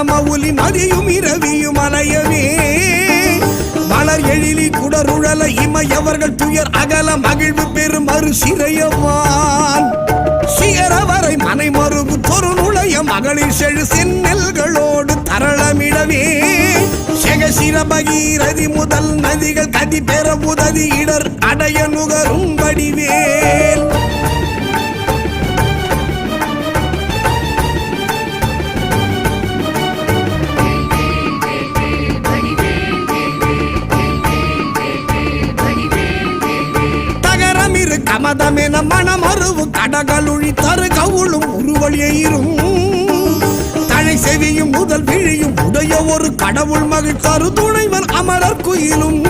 மணமவுலி மதியும் இரவியும் அலையவே மலர் எழிலி குடருழல இமையவர்கள் துயர் அகல மகிழ்வு பெரும் மறு சிறையவான் சிகரவரை மனை மறுபு தொரு நுழைய மகளிர் செழு செந்நெல்களோடு தரளமிடவே செகசிர பகீரதி முதல் நதிகள் கதி பெற உதவி இடர் அடைய நுகரும் வடிவேல் கமதமென மணமருவு கடகளுழி தரு கவுளும் உருவழியும் தழை செவியும் முதல் விழியும் உடைய ஒரு கடவுள் மகிழ் தரு துணைவன் அமரர் குயிலும்